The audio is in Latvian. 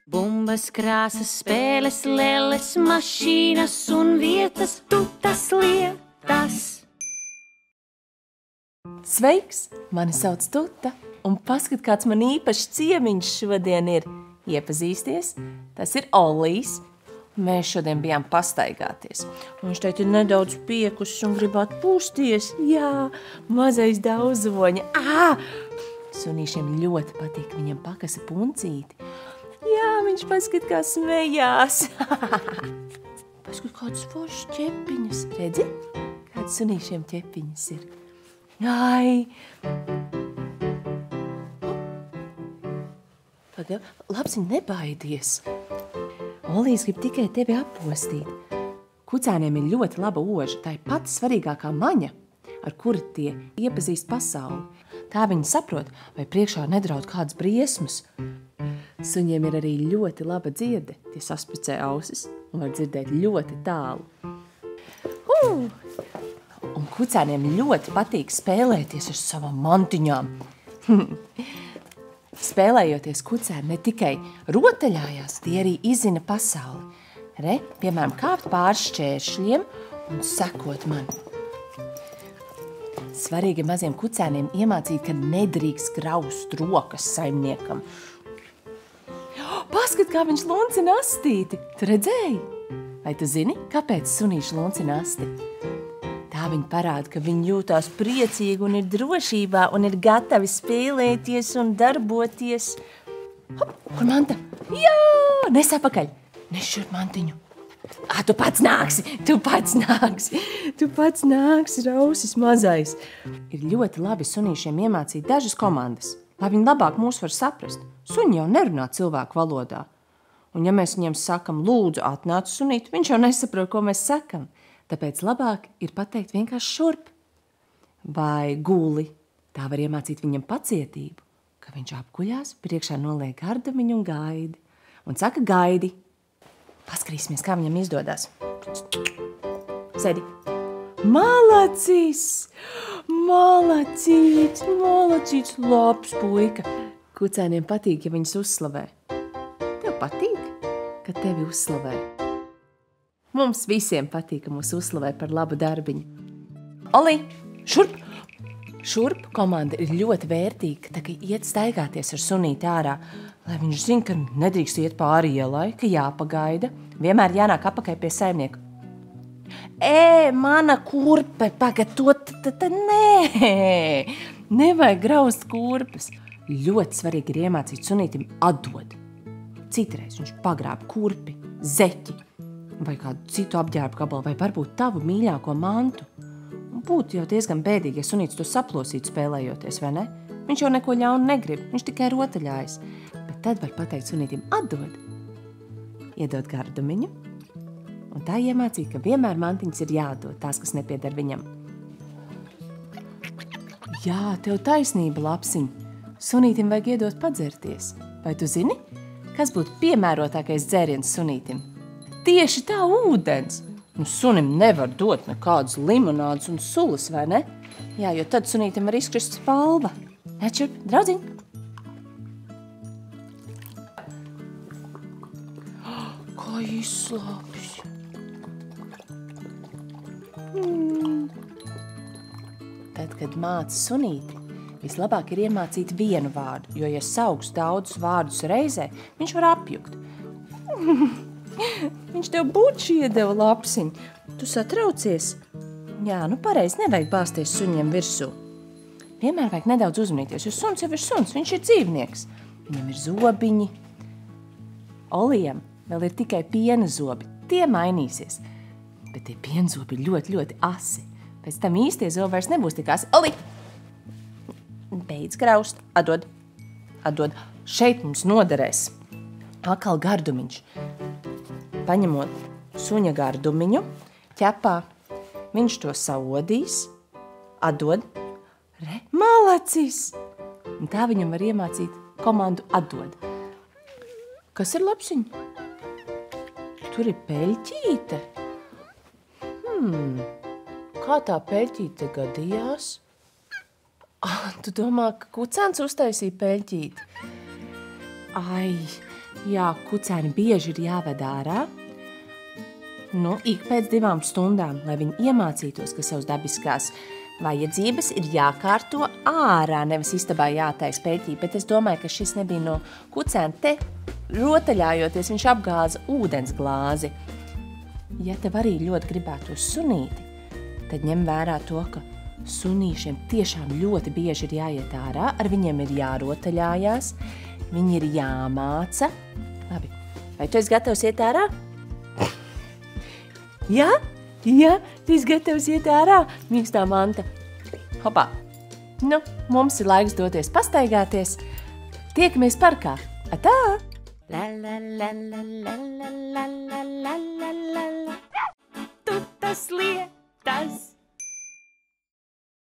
Bumbas, krāsas, spēles, lelles, mašīnas un vietas, tutas lietas. Sveiks! Mani sauc Tuta, un paskat, kāds man īpašs ciemiņš šodien ir. Iepazīsties, tas ir Olijs. Mēs šodien bijām pastaigāties. Viņš teikt ir nedaudz piekusis un grib atpūsties. Jā, mazais daudzoņa. Sunīšiem ļoti patīk viņam pakasa puncīti. Jā, viņš paskat, kā smējās. Paskat, kādas foršas ķepiņas. Redzi, kādas sunīšiem ķepiņas ir. Ai! Pagaid, lapsiņ, nebaidies. Olijs grib tikai tevi appostīt. Kucēniem ir ļoti laba oža, tā ir pati svarīgākā maņa, ar kuru tie iepazīst pasauli. Tā viņi saprot, vai priekšā nedraud kādas briesmas. Suņiem ir arī ļoti laba dzirde, tie saspicē ausis un var dzirdēt ļoti tālu. Un kucēniem ļoti patīk spēlēties ar savām mantiņām. Spēlējoties kucēni ne tikai rotaļājās, tie arī izzina pasauli. Piemēram, kāpt pāri šķēršļiem un sekot man. Svarīgi maziem kucēniem iemācīt, ka nedrīkst graust rokas saimniekam. Paskat, kā viņš luncina astīti! Tu redzēji? Vai tu zini, kāpēc sunīši luncina asti? Tā viņi parāda, ka viņi jūtās priecīgi un ir drošībā un ir gatavi spēlēties un darboties. Hop, kur manta? Jā, nes apakaļ. Nes šur mantiņu. Tu pats nāksi, rausis mazais. Ir ļoti labi sunīšiem iemācīt dažas komandas, lai viņi labāk mūs var saprast. Suņi jau nerunā cilvēku valodā. Un ja mēs viņiem sakam, lūdzu, atnāc sunīt, viņš jau nesaprot, ko mēs sakam. Tāpēc labāk ir pateikt vienkārši šurp. Vai guli, tā var iemācīt viņam pacietību, ka viņš apguļās, priekšā noliek gardumiņu un gaidi. Un saka gaidi. Paskrīsimies, kā viņam izdodas. Sēdi. Malacīs! Malacīts, labs puika. Kucēniem patīk, ja viņus uzslavē. Tev patīk, ka tevi uzslavē? Mums visiem patīk, ka mūs uzslavē par labu darbiņu. Oli, šurp! Šurp komanda ir ļoti vērtīga, tā ka iet staigāties ar sunīti ārā, lai viņš zina, ka nedrīkst iet pāri ielai, ka jāpagaida, vienmēr jānāk apakai pie saimnieka. Mana kurpe, pagad, nē, nevajag graust kurpes. Ļoti svarīgi ir iemācīt sunītim atdod. Citreiz viņš pagrāb kurpi, zeķi, vai kādu citu apģērbu gabalu, vai varbūt tavu mīļāko mantu. Būtu jau diezgan bēdīgi, ja sunīts to saplosītu spēlējoties, vai ne? Viņš jau neko ļaunu negrib, viņš tikai rotaļājas. Bet tad var pateikt sunītim atdod. Iedod gardumiņu, un tā iemācīt, ka vienmēr mantiņas ir jādod, tās, kas nepieder viņam. Jā, tev taisnība, lapsiņ. Sunītim vajag iedot padzerties. Vai tu zini, kas būtu piemērotākais dzēriens sunītim? Tieši tā, ūdens. Sunim nevar dot nekādas limonādas un sulas, vai ne? Jā, jo tad sunītim var izkrist spalva. Nečurp, draudziņ. Kā izslāpis. Tad, kad māca sunīti, vislabāk ir iemācīt vienu vārdu, jo, ja saugs daudzus vārdus reizē, viņš var apjukt. Viņš tev buči iedeva, lapsiņ. Tu satraucies? Jā, pareizi, nevajag bāzties suņiem virsū. Vienmēr vajag nedaudz uzmanīties, jo suns jau ir suns, viņš ir dzīvnieks. Viņam ir zobiņi. Olijam vēl ir tikai piena zobi, tie mainīsies. Bet tie pienzobi ir ļoti, ļoti asi. Pēc tam īstie zobi vairs nebūs tik asi. Oli! Beidz graust, atdod. Šeit mums noderēs. Akal gardumiņš. Paņemot suņa gardumiņu, ķepā, viņš to saodīs, atdod, malacīs, un tā viņam var iemācīt komandu atdod. Kas ir lapsiņ? Tur ir peļķīte. Kā tā peļķīte gadījās? Tu domā, ka kucēns uztaisīja peļķīti? Ai, jā, kucēni bieži ir jāved ārā. Nu, ik pēc 2 stundām, lai viņi iemācītos, ka savas dabiskās vajadzības ir jākārto ārā, nevis istabā jātais peļķī, bet es domāju, ka šis nebija no kucēna. Te rotaļājoties, viņš apgāza ūdens glāzi. Ja tev arī ļoti gribētu uz sunīti, tad ņem vērā to, ka sunīšiem tiešām ļoti bieži ir jāiet ārā, ar viņiem ir jārotaļājās, viņi ir jāmāca. Labi, vai tu esi gatavs iet ārā? Jā, tu esi gatavs iet ārā, mīkstā manta. Hopā, nu, mums ir laiks doties pastaigāties. Tiekamies parkā. Atā! La la la la la la la la la la la. Tutas lietas.